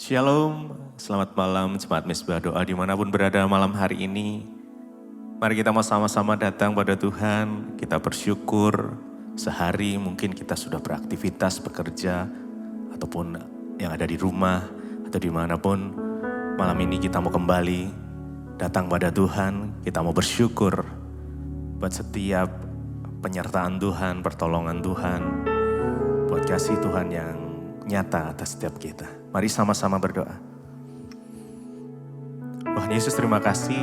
Shalom, selamat malam Jemaat Mezbah Doa dimanapun berada malam hari ini. Mari kita mau sama-sama datang pada Tuhan, kita bersyukur sehari mungkin kita sudah beraktivitas, bekerja, ataupun yang ada di rumah atau dimanapun. Malam ini kita mau kembali datang pada Tuhan, kita mau bersyukur buat setiap penyertaan Tuhan, pertolongan Tuhan, buat kasih Tuhan yang nyata atas setiap kita. Mari sama-sama berdoa. Tuhan Yesus, terima kasih.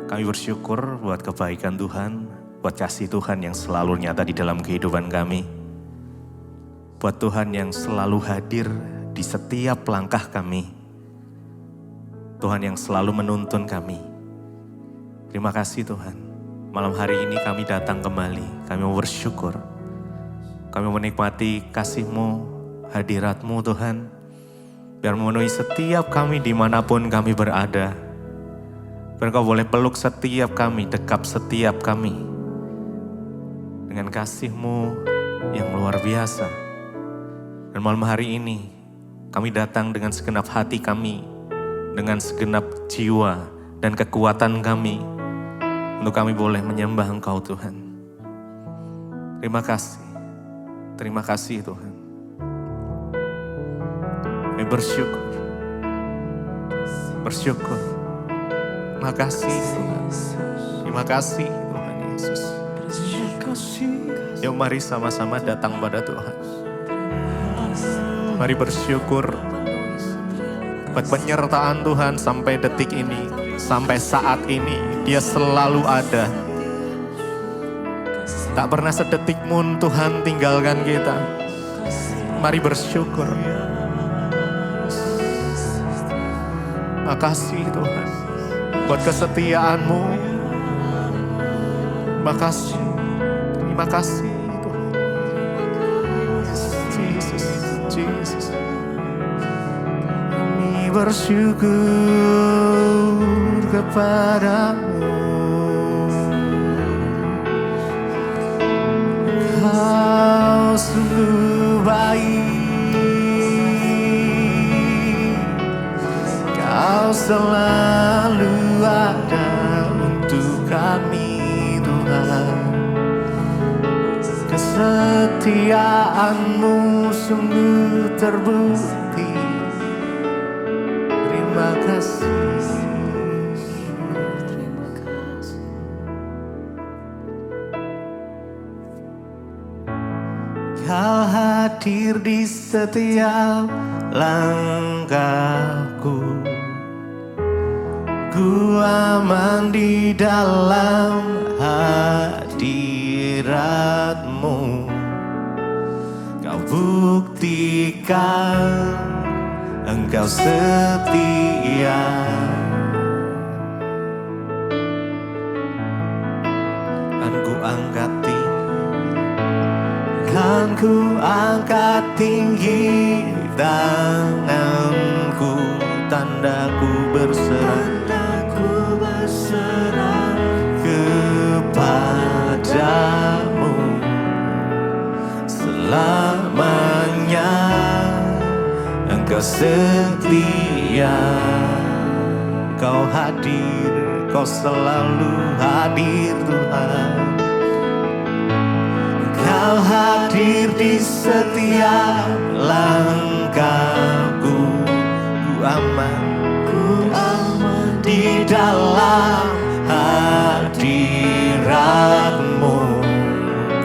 Kami bersyukur buat kebaikan Tuhan, buat kasih Tuhan yang selalu nyata di dalam kehidupan kami. Buat Tuhan yang selalu hadir di setiap langkah kami. Tuhan yang selalu menuntun kami. Terima kasih Tuhan. Malam hari ini kami datang kembali. Kami mau bersyukur. Kami menikmati kasih-Mu, hadirat-Mu Tuhan. Biar memenuhi setiap kami dimanapun kami berada. Biar Kau boleh peluk setiap kami, dekap setiap kami. Dengan kasih-Mu yang luar biasa. Dan malam hari ini kami datang dengan segenap hati kami. Dengan segenap jiwa dan kekuatan kami. Untuk kami boleh menyembah Engkau Tuhan. Terima kasih. Terima kasih Tuhan. Kami bersyukur. Bersyukur. Terima kasih Tuhan. Terima kasih Tuhan Yesus. Yuk mari sama-sama datang pada Tuhan. Mari bersyukur buat penyertaan Tuhan sampai detik ini. Sampai saat ini Dia selalu ada. Tak pernah sedetik pun Tuhan tinggalkan kita. Mari bersyukur. Makasih Tuhan buat kesetiaan-Mu. Makasih. Terima kasih Tuhan. Yesus, Yesus. Kami bersyukur kepada-Mu. Kau sungguh baik. Kau selalu ada untuk kami Tuhan. Kesetiaan-Mu sungguh terbukti. Terima kasih. Terima kasih. Kau hadir di setiap langkahku. Ku aman di dalam hadirat-Mu. Kau buktikan Engkau setia. Kan ku angkat tinggi, kan ku angkat tinggi tanganku, tandaku berserah kepadamu selamanya. Engkau setia, Kau hadir, Kau selalu hadir Tuhan. Kau hadir di setiap langkahku. Ku aman di dalam hadirat-Mu.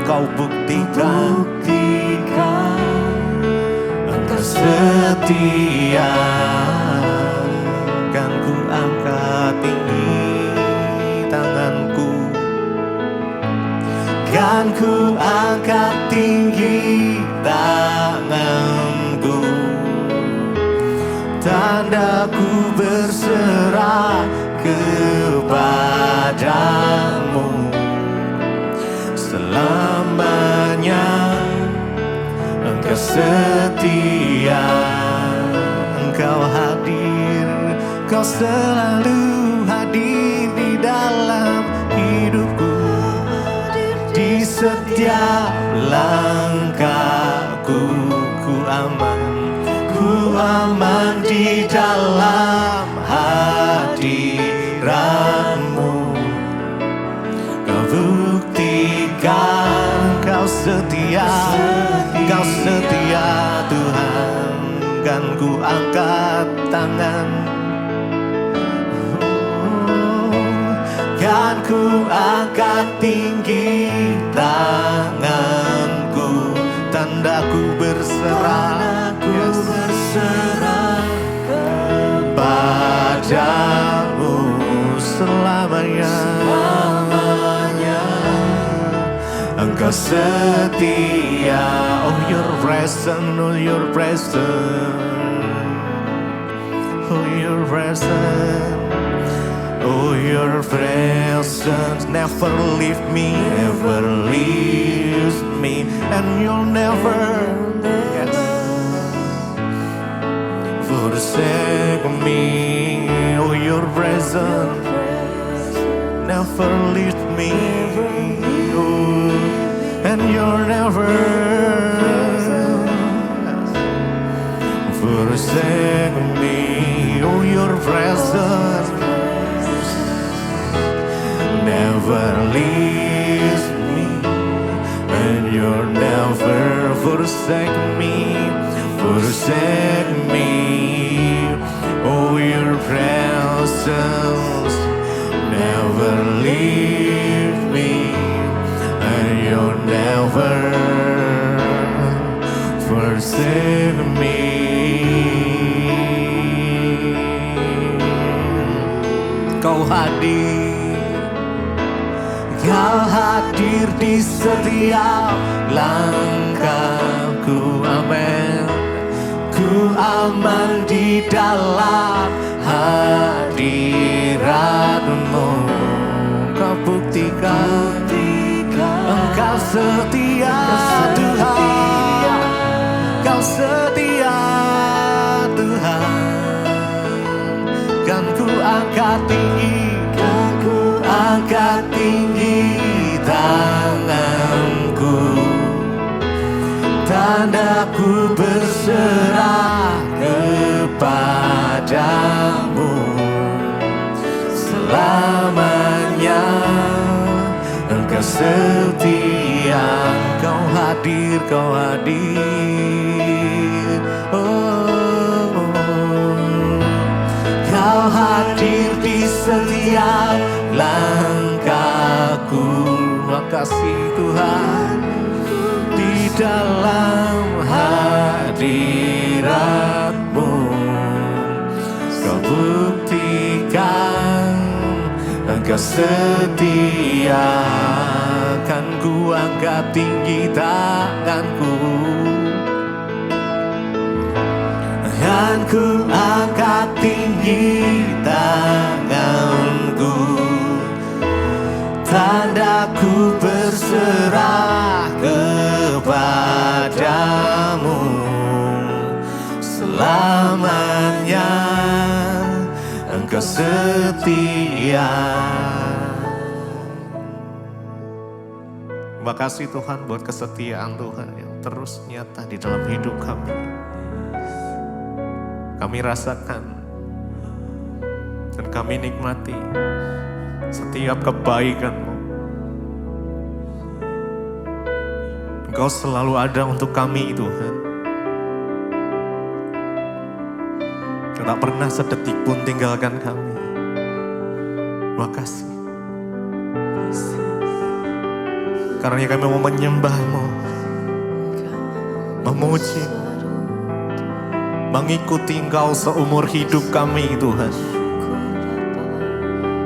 Kau buktikan Engkau setia. Kan ku angkat tinggi tanganku, kan ku angkat tinggi tanganku, tandaku berserah kepadamu selamanya. Engkau setia, Engkau hadir, Kau selalu hadir di dalam hidupku. Di setiap langkahku ku aman, ku aman di dalam hadirat-Mu. Kau buktikan Kau setia, Kau setia Tuhan. Kan ku angkat tangan, kan ku angkat tinggi tanganku, tandaku berserah, kepadamu selamanya. Engkau setia, oh your presence, oh your presence, oh your presence, oh your presence never leave me, never leaves me, and you'll never, yes, forsake me. Oh your presence never leaves me, oh, and you're never forsake me. Oh your presence never leaves me, and you're never forsake me, forsake me. Oh your presence never leave me, and you'll never forsake me. Kau hadir, Kau hadir di setiap langkahku, amin. Ku aman di dalam hadirat-Mu. Kau buktikan Engkau setia Tuhan, Kau setia Tuhan. Kan ku angkat tinggi, kan ku angkat tinggi tanganku, tandaku berserah kepadamu selamanya. Engkau setia, Kau hadir, Kau hadir. Oh, Kau hadir di setiap langkahku. Makasih Tuhan, di dalam hadirat-Mu Kau buktikan Engkau setia. Kan ku angkat tinggi tanganku, kan ku angkat tinggi tanganku, tandaku berserah kepadamu selamanya. Engkau setia. Terima kasih Tuhan buat kesetiaan Tuhan yang terus nyata di dalam hidup kami. Kami rasakan dan kami nikmati setiap kebaikan-Mu. Engkau selalu ada untuk kami Tuhan. Kau tak pernah sedetik pun tinggalkan kami. Terima kasih. Karena kami mau menyembah-Mu, memuji, mengikuti Engkau seumur hidup kami Tuhan.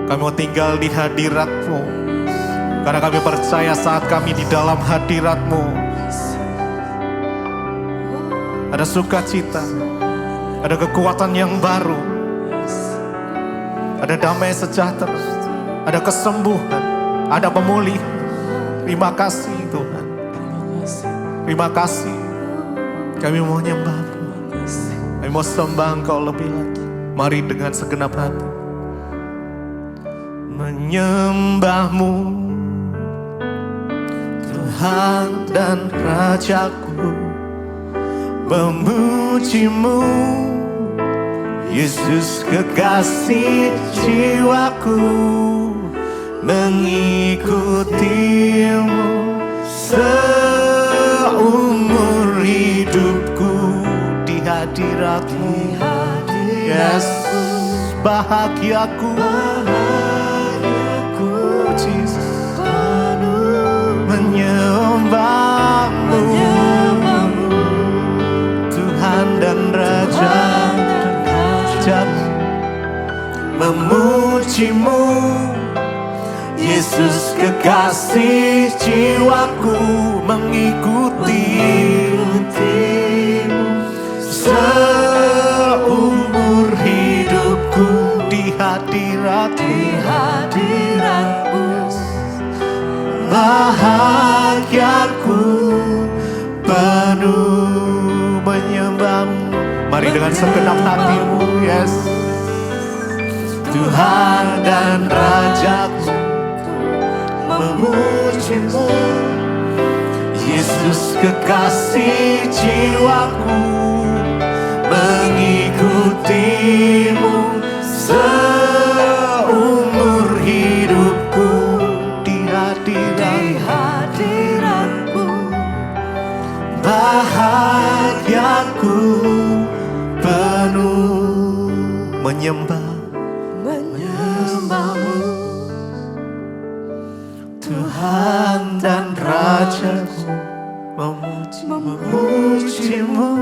Kami mau tinggal di hadirat-Mu, karena kami percaya saat kami di dalam hadirat-Mu ada sukacita, ada kekuatan yang baru, ada damai sejahtera, ada kesembuhan, ada pemulihan. Terima kasih Tuhan, terima kasih. Kami mau nyembah-Mu, kami mau sembah Engkau lebih lagi. Mari dengan segenap hati menyembah-Mu, Tuhan dan Rajaku. memujimu, Yesus kekasih jiwaku, mengikutimu seumur hidupku di hadiratmu. Yes, bahagiaku, Jesus, menyembahmu, Tuhan dan Raja, memujimu, Yesus kekasih jiwaku, mengikutimu seumur hidupku di hadiratmu. Bahagiaku penuh menyembahmu. Mari dengan segenap hatimu, yes. Tuhan dan Rajaku, memujimu, Yesus kekasih jiwaku, mengikutimu seumur hidupku di hadiratmu. Bahagiaku penuh menyembahmu, Tuhan dan Rajaku, memujimu,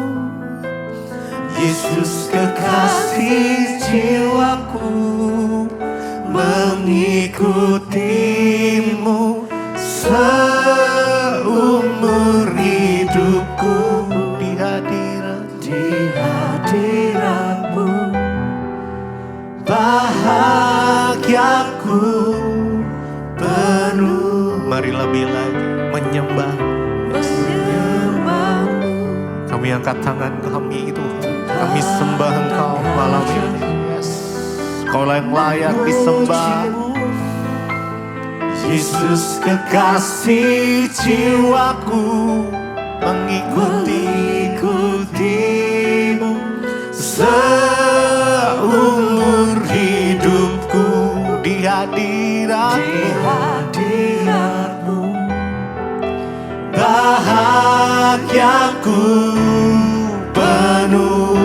Yesus kekasih jiwaku, mengikutimu seumur hidupku di hadiratmu. Bahagiaku penuh. Mari lebih lagi menyembahmu. Kami angkat tangan kami Tuhan, kami sembah Engkau malam ini. Yes. Kau yang layak disembah, Yesus kekasih jiwaku, mengikutimu seumur hidupku di hadiratmu. Bahagiaku penuh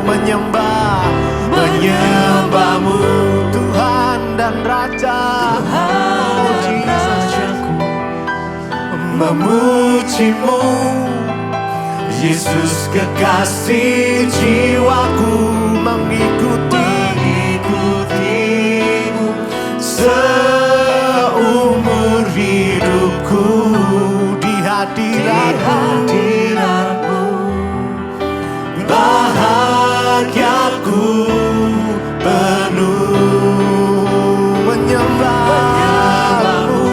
menyembahmu, Tuhan dan Raja, memujimu, Yesus kekasih jiwaku, mengikutimu seumur hidupku di hadiratmu. Bahagiaku penuh menyembahmu,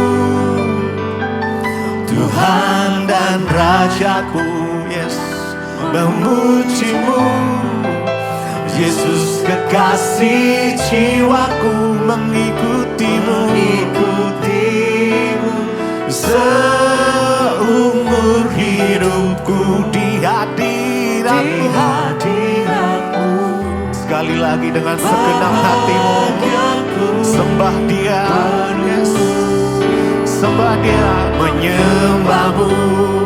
Tuhan dan Rajaku. Yes, memujimu, Yesus kekasih jiwaku, mengikutimu seumur hidupku di hadiratmu. Sekali lagi dengan segenap hatimu, sembah Dia, yes. Sembah Dia, menyembahmu,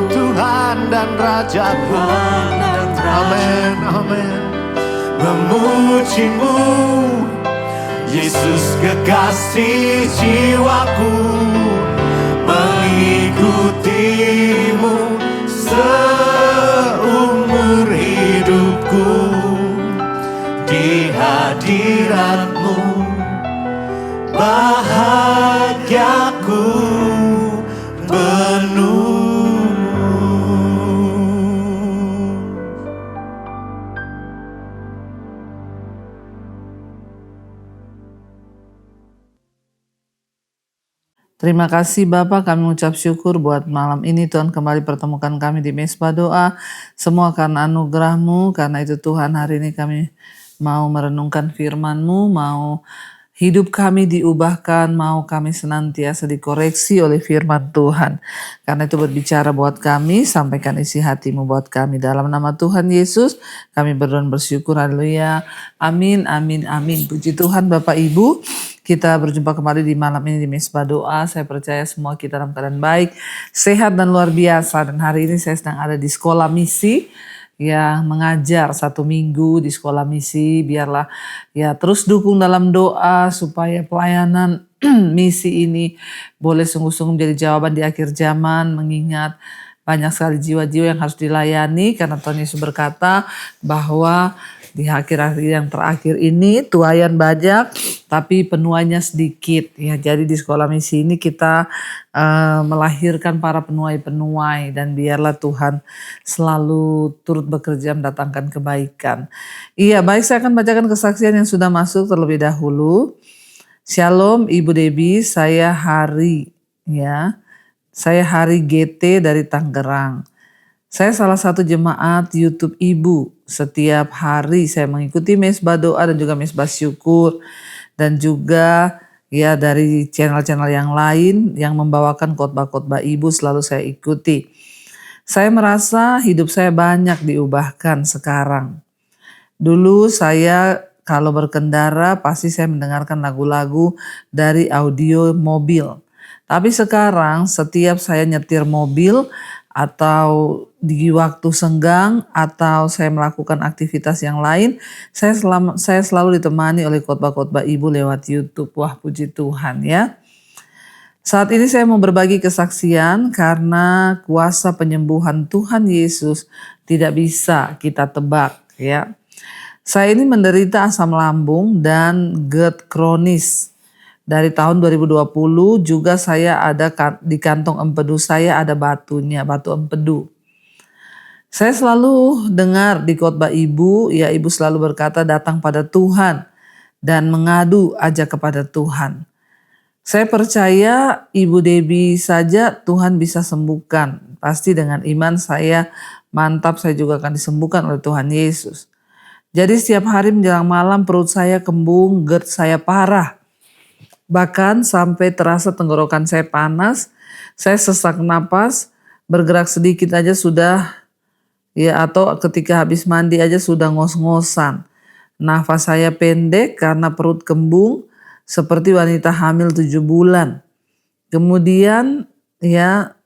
Tuhan dan Rajaku. Amin, amin. Memujimu, Yesus kekasih jiwaku, mengikutimu seumur hidupku di hadiratmu. Bahagiaku penuh. Terima kasih Bapak, kami mengucap syukur buat malam ini Tuhan kembali pertemukan kami di Mesbah Doa. Semua karena anugerah-Mu, karena itu Tuhan hari ini kami mau merenungkan firman-Mu, mau Hidup kami diubahkan, mau kami senantiasa dikoreksi oleh firman Tuhan. Karena itu berbicara buat kami, sampaikan isi hatimu buat kami. Dalam nama Tuhan Yesus, kami berdoa bersyukur, haleluya. Amin, amin, amin. Puji Tuhan Bapak Ibu, kita berjumpa kembali di malam ini di Mesbah Doa. Saya percaya semua kita dalam keadaan baik, sehat dan luar biasa. Dan hari ini saya sedang ada di sekolah misi, ya, mengajar 1 minggu di sekolah misi. Biarlah ya terus dukung dalam doa supaya pelayanan misi ini boleh sungguh-sungguh menjadi jawaban di akhir zaman, mengingat banyak sekali jiwa-jiwa yang harus dilayani, karena Tuhan Yesus berkata bahwa di akhir-akhir yang terakhir ini tuaian banyak tapi penuainya sedikit, ya. Jadi di sekolah misi ini kita melahirkan para penuai-penuai, dan biarlah Tuhan selalu turut bekerja mendatangkan kebaikan. Iya, baik, saya akan bacakan kesaksian yang sudah masuk terlebih dahulu. Shalom Ibu Debbie, saya Hari, ya. Saya Hari GT dari Tangerang. Saya salah satu jemaat YouTube Ibu. Setiap hari saya mengikuti Mesbah Doa dan juga Mesbah Syukur, dan juga ya dari channel-channel yang lain yang membawakan khotbah-khotbah Ibu selalu saya ikuti. Saya merasa hidup saya banyak diubahkan sekarang. Dulu saya kalau berkendara pasti saya mendengarkan lagu-lagu dari audio mobil. Tapi sekarang setiap saya nyetir mobil atau di waktu senggang atau saya melakukan aktivitas yang lain, saya selalu ditemani oleh khotbah-khotbah Ibu lewat YouTube. Wah, puji Tuhan, ya. Saat ini saya mau berbagi kesaksian karena kuasa penyembuhan Tuhan Yesus tidak bisa kita tebak, ya. Saya ini menderita asam lambung dan GERD kronis. Dari tahun 2020 juga saya ada di kantong empedu saya ada batunya, batu empedu. Saya selalu dengar di khotbah Ibu, ya, Ibu selalu berkata datang pada Tuhan dan mengadu aja kepada Tuhan. Saya percaya Ibu Debbie saja Tuhan bisa sembuhkan. Pasti dengan iman saya mantap, saya juga akan disembuhkan oleh Tuhan Yesus. Jadi setiap hari menjelang malam perut saya kembung, GERD saya parah. Bahkan sampai terasa tenggorokan saya panas, saya sesak napas, bergerak sedikit aja sudah, ya, atau ketika habis mandi aja sudah ngos-ngosan. Nafas saya pendek karena perut kembung seperti wanita hamil 7 bulan. Kemudian ya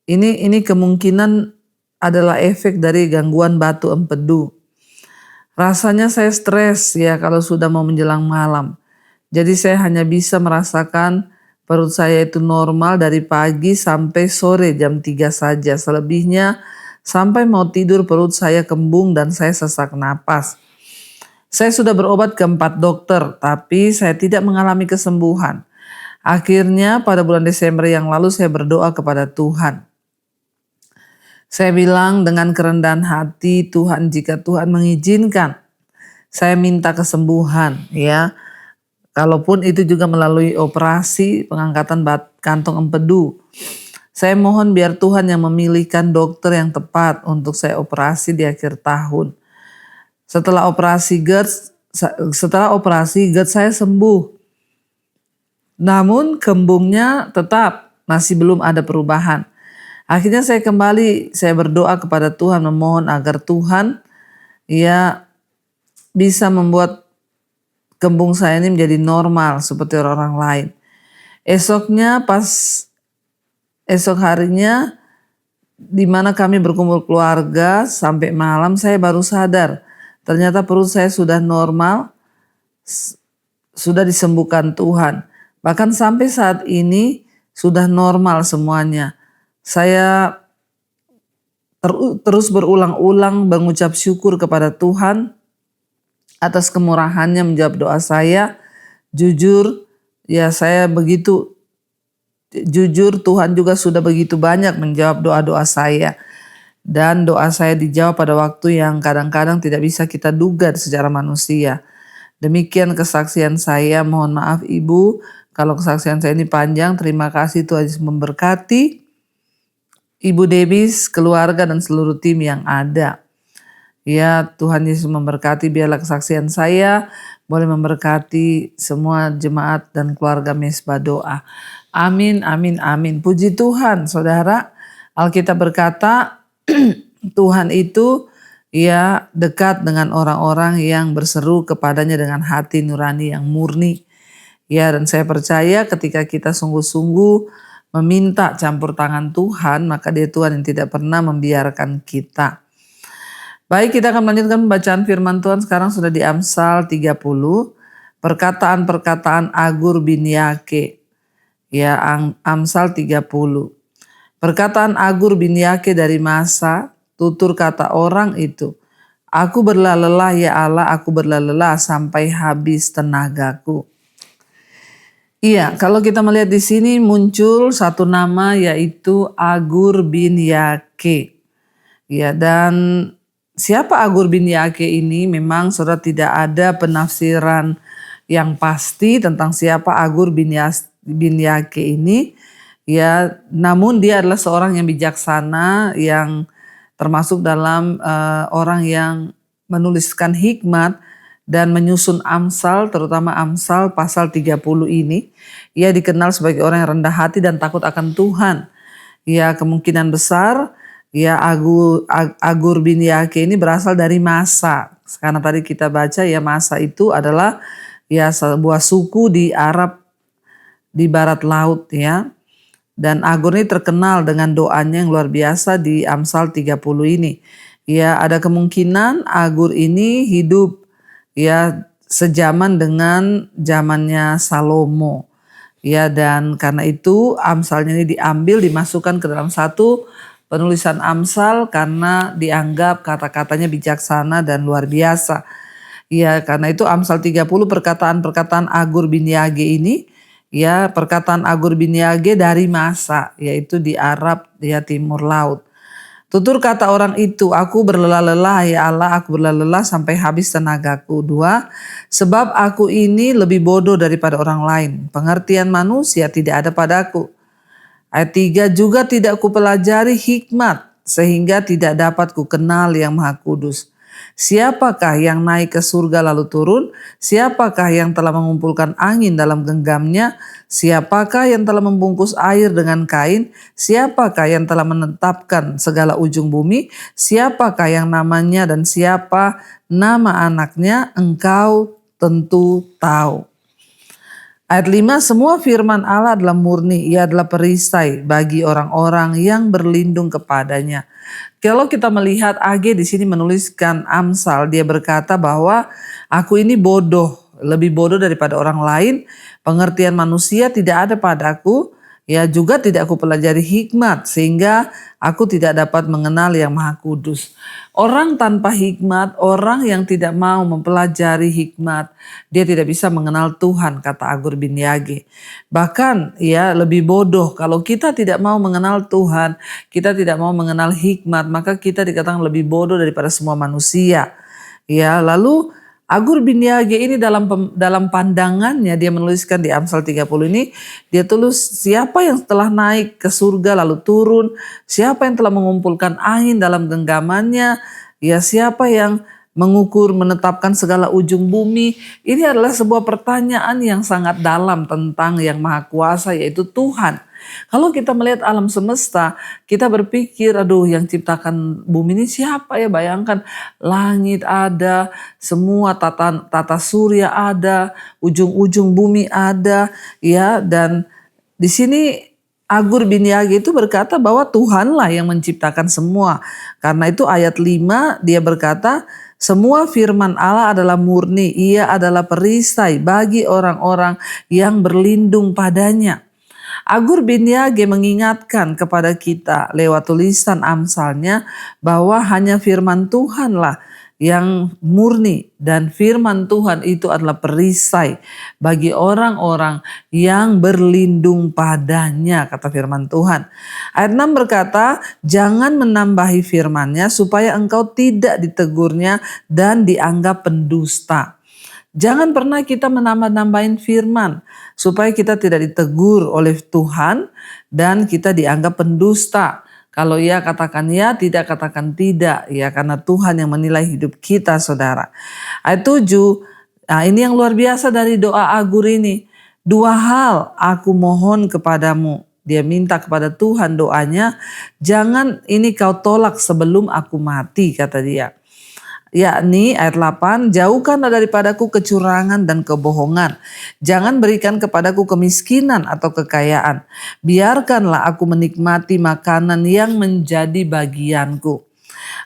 ini kemungkinan adalah efek dari gangguan batu empedu. Rasanya saya stres, ya, kalau sudah mau menjelang malam. Jadi saya hanya bisa merasakan perut saya itu normal dari pagi sampai sore jam 3 saja. Selebihnya sampai mau tidur perut saya kembung dan saya sesak napas. Saya sudah berobat ke 4 dokter, tapi saya tidak mengalami kesembuhan. Akhirnya pada bulan Desember yang lalu saya berdoa kepada Tuhan. Saya bilang dengan kerendahan hati, Tuhan, jika Tuhan mengizinkan, saya minta kesembuhan, ya. Kalaupun itu juga melalui operasi pengangkatan kantong empedu. Saya mohon biar Tuhan yang memilihkan dokter yang tepat untuk saya operasi di akhir tahun. Setelah operasi GERD saya sembuh. Namun kembungnya tetap masih belum ada perubahan. Akhirnya saya berdoa kepada Tuhan, memohon agar Tuhan ya bisa membuat kembung saya ini menjadi normal seperti orang lain. Esok harinya di mana kami berkumpul keluarga sampai malam, saya baru sadar ternyata perut saya sudah normal, sudah disembuhkan Tuhan. Bahkan sampai saat ini sudah normal semuanya. Saya terus berulang-ulang mengucap syukur kepada Tuhan atas kemurahannya menjawab doa saya. Jujur, ya, saya begitu jujur, Tuhan juga sudah begitu banyak menjawab doa-doa saya. Dan doa saya dijawab pada waktu yang kadang-kadang tidak bisa kita duga secara manusia. Demikian kesaksian saya, mohon maaf Ibu kalau kesaksian saya ini panjang. Terima kasih, Tuhan Yesus memberkati Ibu Debbie, keluarga dan seluruh tim yang ada. Ya, Tuhan Yesus memberkati, biarlah kesaksian saya boleh memberkati semua jemaat dan keluarga Mesbah Doa. Amin, amin, amin. Puji Tuhan, saudara. Alkitab berkata, Tuhan itu ya dekat dengan orang-orang yang berseru kepadanya dengan hati nurani yang murni. Ya, dan saya percaya ketika kita sungguh-sungguh meminta campur tangan Tuhan, maka Dia Tuhan yang tidak pernah membiarkan kita. Baik, kita akan melanjutkan pembacaan firman Tuhan. Sekarang sudah di Amsal 30, perkataan-perkataan Agur bin Yake. Ya, Amsal 30. Perkataan Agur bin Yake dari Masa, tutur kata orang itu, aku berlelah ya Allah, aku berlelah sampai habis tenagaku. Iya, kalau kita melihat di sini muncul satu nama yaitu Agur bin Yake. Ya, dan siapa Agur bin Yake ini? Memang saudara tidak ada penafsiran yang pasti tentang siapa Agur bin Yake ini. Ya, namun dia adalah seorang yang bijaksana, yang termasuk dalam orang yang menuliskan hikmat dan menyusun Amsal, terutama Amsal pasal 30 ini. Ia dikenal sebagai orang yang rendah hati dan takut akan Tuhan. Ya, kemungkinan besar ya Agur bin Yake ini berasal dari Masa. Karena tadi kita baca ya Masa itu adalah ya sebuah suku di Arab di barat laut ya. Dan Agur ini terkenal dengan doanya yang luar biasa di Amsal 30 ini. Ya, ada kemungkinan Agur ini hidup ya sejaman dengan zamannya Salomo. Ya, dan karena itu Amsalnya ini diambil, dimasukkan ke dalam satu penulisan Amsal karena dianggap kata-katanya bijaksana dan luar biasa. Ya, karena itu Amsal 30 perkataan-perkataan Agur bin Yage ini, ya perkataan Agur bin Yage dari Masa, yaitu di Arab ya timur laut. Tutur kata orang itu, aku berlelah-lelah ya Allah, aku berlelah-lelah sampai habis tenagaku. 2, sebab aku ini lebih bodoh daripada orang lain. Pengertian manusia tidak ada padaku. Ayat 3, juga tidak kupelajari hikmat, sehingga tidak dapat ku kenal yang Maha Kudus. Siapakah yang naik ke surga lalu turun? Siapakah yang telah mengumpulkan angin dalam genggamnya? Siapakah yang telah membungkus air dengan kain? Siapakah yang telah menetapkan segala ujung bumi? Siapakah yang namanya dan siapa nama anaknya? Engkau tentu tahu. Ayat 5, semua firman Allah adalah murni, ia adalah perisai bagi orang-orang yang berlindung kepadanya. Kalau kita melihat AG di sini menuliskan Amsal, dia berkata bahwa aku ini bodoh, lebih bodoh daripada orang lain. Pengertian manusia tidak ada padaku, ya juga tidak aku pelajari hikmat, sehingga aku tidak dapat mengenal yang Maha Kudus. Orang tanpa hikmat, orang yang tidak mau mempelajari hikmat, dia tidak bisa mengenal Tuhan, kata Agur bin Yage. Bahkan ya lebih bodoh kalau kita tidak mau mengenal Tuhan, kita tidak mau mengenal hikmat, maka kita dikatakan lebih bodoh daripada semua manusia. Ya, lalu Agur bin Yage ini dalam pandangannya dia menuliskan di Amsal 30 ini, dia tulis siapa yang telah naik ke surga lalu turun, siapa yang telah mengumpulkan angin dalam genggamannya, ya siapa yang mengukur menetapkan segala ujung bumi. Ini adalah sebuah pertanyaan yang sangat dalam tentang yang Maha Kuasa, yaitu Tuhan. Kalau kita melihat alam semesta, kita berpikir, aduh yang ciptakan bumi ini siapa ya? Bayangkan langit ada, semua tata surya ada, ujung-ujung bumi ada, ya. Dan di sini Agur bin Yage itu berkata bahwa Tuhanlah yang menciptakan semua. Karena itu ayat 5 dia berkata, semua firman Allah adalah murni, ia adalah perisai bagi orang-orang yang berlindung padanya. Agur bin Yage mengingatkan kepada kita lewat tulisan Amsalnya bahwa hanya firman Tuhanlah yang murni, dan firman Tuhan itu adalah perisai bagi orang-orang yang berlindung padanya, kata firman Tuhan. Ayat 6 berkata, jangan menambahi firman-Nya supaya engkau tidak ditegurnya dan dianggap pendusta. Jangan pernah kita menambah-nambahin firman supaya kita tidak ditegur oleh Tuhan dan kita dianggap pendusta. Kalau ya katakan ya, tidak katakan tidak, ya karena Tuhan yang menilai hidup kita, saudara. Ayat 7, Nah, ini yang luar biasa dari doa Agur ini. 2 hal aku mohon kepadamu. Dia minta kepada Tuhan doanya, jangan ini kau tolak sebelum aku mati, kata dia. Yakni ayat 8, jauhkanlah daripadaku kecurangan dan kebohongan. Jangan berikan kepadaku kemiskinan atau kekayaan. Biarkanlah aku menikmati makanan yang menjadi bagianku.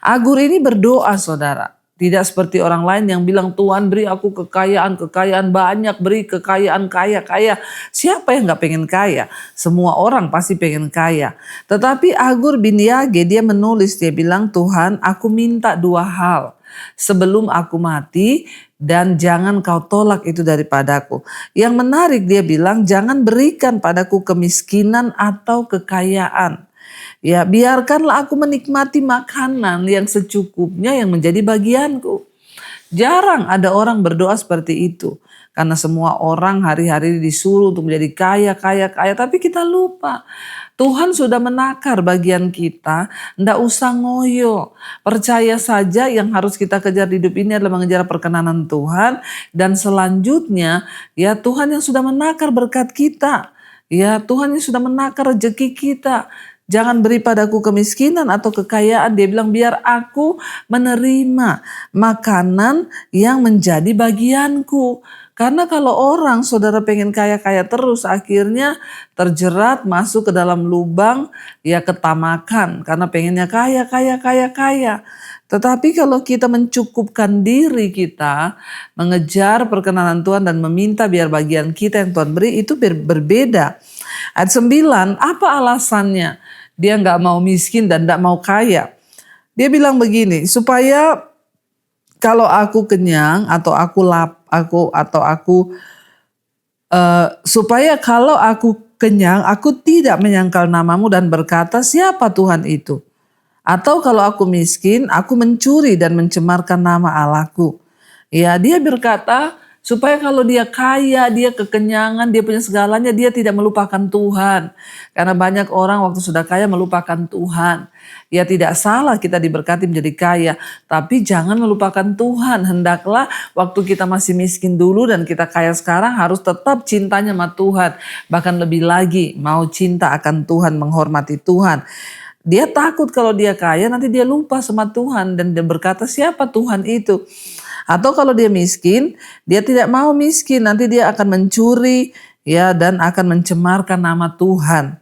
Agur ini berdoa, saudara. Tidak seperti orang lain yang bilang, Tuhan beri aku kekayaan banyak, beri kekayaan kaya. Siapa yang gak pengen kaya? Semua orang pasti pengen kaya. Tetapi Agur bin Yage dia menulis, dia bilang, Tuhan aku minta 2 hal sebelum aku mati dan jangan kau tolak itu daripadaku. Yang menarik dia bilang, jangan berikan padaku kemiskinan atau kekayaan. Ya, biarkanlah aku menikmati makanan yang secukupnya yang menjadi bagianku. Jarang ada orang berdoa seperti itu. Karena semua orang hari-hari disuruh untuk menjadi kaya. Tapi kita lupa. Tuhan sudah menakar bagian kita. Nggak usah ngoyo. Percaya saja yang harus kita kejar di hidup ini adalah mengejar perkenanan Tuhan. Dan selanjutnya ya Tuhan yang sudah menakar berkat kita. Ya Tuhan yang sudah menakar rezeki kita. Jangan beri padaku kemiskinan atau kekayaan. Dia bilang biar aku menerima makanan yang menjadi bagianku. Karena kalau orang saudara pengen kaya-kaya terus akhirnya terjerat masuk ke dalam lubang ya ketamakan. Karena pengennya kaya. Tetapi kalau kita mencukupkan diri kita, mengejar perkenanan Tuhan dan meminta biar bagian kita yang Tuhan beri itu berbeda. Ayat 9, apa alasannya? Dia nggak mau miskin dan nggak mau kaya. Dia bilang begini, supaya kalau aku kenyang supaya kalau aku kenyang, aku tidak menyangkal namamu dan berkata siapa Tuhan itu. Atau kalau aku miskin, aku mencuri dan mencemarkan nama Allahku. Ya, dia berkata supaya kalau dia kaya, dia kekenyangan, dia punya segalanya, dia tidak melupakan Tuhan. Karena banyak orang waktu sudah kaya melupakan Tuhan. Ya tidak salah kita diberkati menjadi kaya, tapi jangan melupakan Tuhan. Hendaklah waktu kita masih miskin dulu dan kita kaya sekarang harus tetap cintanya sama Tuhan. Bahkan lebih lagi mau cinta akan Tuhan, menghormati Tuhan. Dia takut kalau dia kaya nanti dia lupa sama Tuhan dan dia berkata siapa Tuhan itu. Atau kalau dia miskin, dia tidak mau miskin, nanti dia akan mencuri ya dan akan mencemarkan nama Tuhan.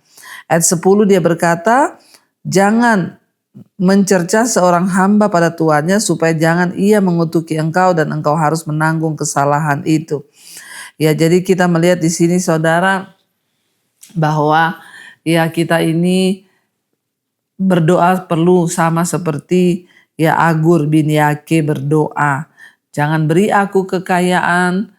Ayat 10 dia berkata, jangan mencerca seorang hamba pada tuannya supaya jangan ia mengutuki engkau dan engkau harus menanggung kesalahan itu. Ya, jadi kita melihat di sini saudara bahwa ya kita ini berdoa perlu sama seperti ya Agur bin Yake berdoa. Jangan beri aku kekayaan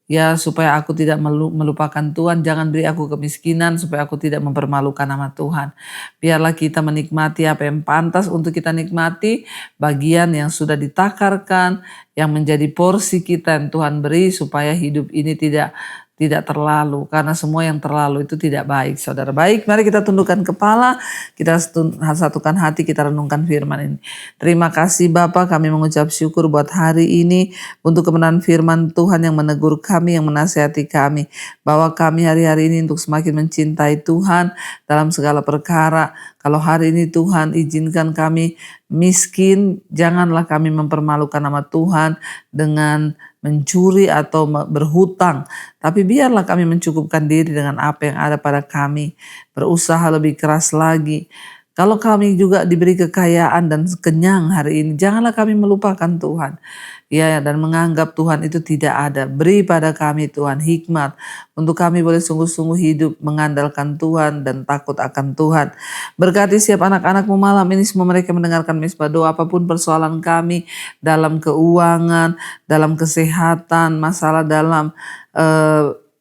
ya supaya aku tidak melupakan Tuhan. Jangan beri aku kemiskinan supaya aku tidak mempermalukan nama Tuhan. Biarlah kita menikmati apa yang pantas untuk kita nikmati. Bagian yang sudah ditakarkan, yang menjadi porsi kita yang Tuhan beri supaya hidup ini tidak terlalu, karena semua yang terlalu itu tidak baik, saudara. Baik, mari kita tundukkan kepala, kita satukan hati, kita renungkan firman ini. Terima kasih Bapa, kami mengucap syukur buat hari ini untuk kebenaran firman Tuhan yang menegur kami, yang menasihati kami, bahwa kami hari-hari ini untuk semakin mencintai Tuhan dalam segala perkara. Kalau hari ini Tuhan izinkan kami miskin, janganlah kami mempermalukan nama Tuhan dengan mencuri atau berhutang. Tapi biarlah kami mencukupkan diri dengan apa yang ada pada kami. Berusaha lebih keras lagi. Kalau kami juga diberi kekayaan dan kenyang hari ini, janganlah kami melupakan Tuhan. Ya, dan menganggap Tuhan itu tidak ada. Beri pada kami Tuhan hikmat untuk kami boleh sungguh-sungguh hidup mengandalkan Tuhan dan takut akan Tuhan. Berkati setiap anak-anakmu malam ini, semua mereka mendengarkan misbah doa, apapun persoalan kami dalam keuangan, dalam kesehatan, masalah dalam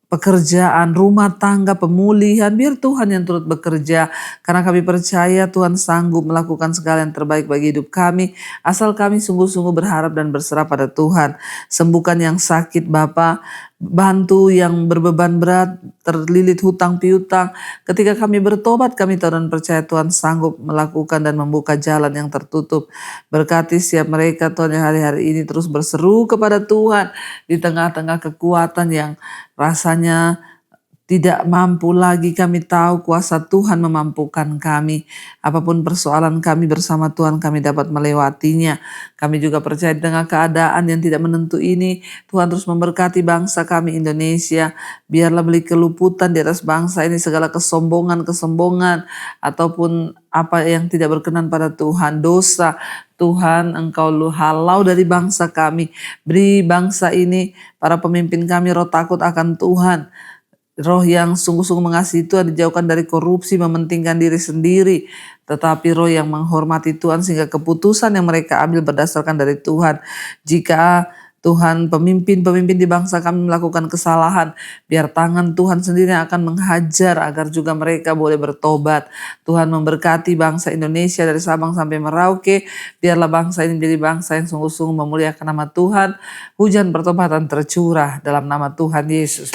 pekerjaan, rumah tangga, pemulihan, biar Tuhan yang turut bekerja. Karena kami percaya Tuhan sanggup melakukan segala yang terbaik bagi hidup kami, asal kami sungguh-sungguh berharap dan berserah pada Tuhan. Sembuhkan yang sakit Bapa, bantu yang berbeban berat, terlilit hutang piutang. Ketika kami bertobat, kami tahu dan percaya Tuhan sanggup melakukan dan membuka jalan yang tertutup. Berkati setiap mereka Tuhan yang hari-hari ini terus berseru kepada Tuhan di tengah-tengah kekuatan yang rasanya tidak mampu lagi. Kami tahu kuasa Tuhan memampukan kami. Apapun persoalan kami bersama Tuhan, kami dapat melewatinya. Kami juga percaya di tengah keadaan yang tidak menentu ini, Tuhan terus memberkati bangsa kami Indonesia. Biarlah beri keluputan di atas bangsa ini segala kesombongan ataupun apa yang tidak berkenan pada Tuhan, dosa. Tuhan, Engkau halau dari bangsa kami. Beri bangsa ini, para pemimpin kami roh takut akan Tuhan. Roh yang sungguh-sungguh mengasihi Tuhan, dijauhkan dari korupsi, mementingkan diri sendiri. Tetapi roh yang menghormati Tuhan sehingga keputusan yang mereka ambil berdasarkan dari Tuhan. Jika Tuhan pemimpin-pemimpin di bangsa kami melakukan kesalahan, biar tangan Tuhan sendiri yang akan menghajar agar juga mereka boleh bertobat. Tuhan memberkati bangsa Indonesia dari Sabang sampai Merauke. Biarlah bangsa ini menjadi bangsa yang sungguh-sungguh memuliakan nama Tuhan. Hujan pertobatan tercurah dalam nama Tuhan Yesus.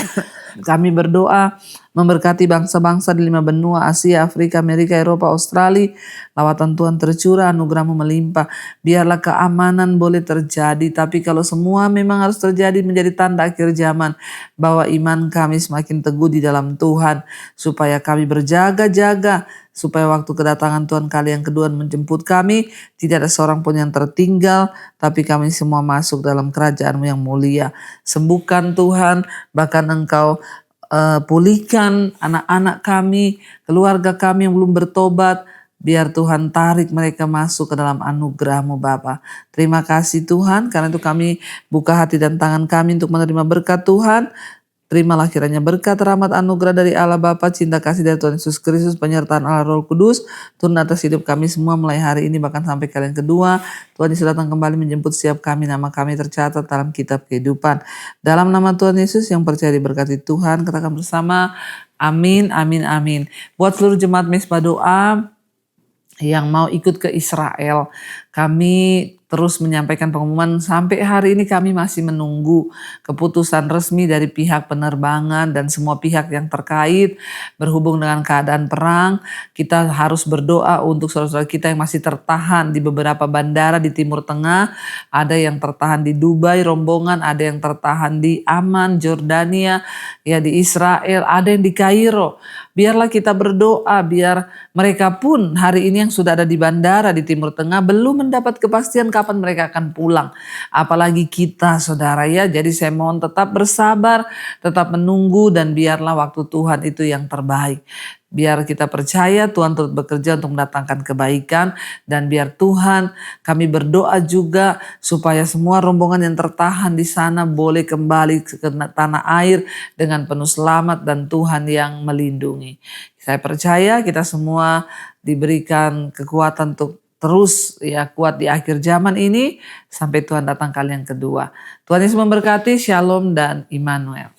Kami berdoa memberkati bangsa-bangsa di 5 benua, Asia, Afrika, Amerika, Eropa, Australia. Lawatan Tuhan tercurah, anugerah-Mu melimpah. Biarlah keamanan boleh terjadi, tapi kalau semua memang harus terjadi menjadi tanda akhir zaman, bahwa iman kami semakin teguh di dalam Tuhan, supaya kami berjaga-jaga, supaya waktu kedatangan Tuhan kali yang kedua menjemput kami, tidak ada seorang pun yang tertinggal, tapi kami semua masuk dalam kerajaan-Mu yang mulia. Sembuhkan Tuhan, bahkan Engkau pulihkan anak-anak kami, keluarga kami yang belum bertobat. Biar Tuhan tarik mereka masuk ke dalam anugerah-Mu Bapa. Terima kasih Tuhan, karena itu kami buka hati dan tangan kami untuk menerima berkat Tuhan. Terimalah kiranya berkat, rahmat, anugerah dari Allah Bapa, cinta kasih dari Tuhan Yesus Kristus, penyertaan Allah Roh Kudus turun atas hidup kami semua mulai hari ini bahkan sampai kali yang kedua. Tuhan Yesus datang kembali menjemput setiap kami, nama kami tercatat dalam kitab kehidupan. Dalam nama Tuhan Yesus yang percaya diberkati Tuhan, katakan bersama, amin, amin, amin. Buat seluruh jemaat Mesbah Doa yang mau ikut ke Israel, kami terus menyampaikan pengumuman. Sampai hari ini kami masih menunggu keputusan resmi dari pihak penerbangan dan semua pihak yang terkait berhubung dengan keadaan perang. Kita harus berdoa untuk saudara-saudara kita yang masih tertahan di beberapa bandara di Timur Tengah. Ada yang tertahan di Dubai, rombongan, ada yang tertahan di Amman, Jordania, ya di Israel, ada yang di Kairo. Biarlah kita berdoa biar mereka pun hari ini yang sudah ada di bandara di Timur Tengah belum mendapat kepastian kapan mereka akan pulang. Apalagi kita saudara ya. Jadi saya mohon tetap bersabar, tetap menunggu, dan biarlah waktu Tuhan itu yang terbaik. Biar kita percaya Tuhan turut bekerja untuk mendatangkan kebaikan, dan biar Tuhan, kami berdoa juga supaya semua rombongan yang tertahan di sana boleh kembali ke tanah air dengan penuh selamat dan Tuhan yang melindungi. Saya percaya kita semua diberikan kekuatan untuk terus ya kuat di akhir zaman ini sampai Tuhan datang kali yang kedua. Tuhan Yesus memberkati, Shalom dan Immanuel.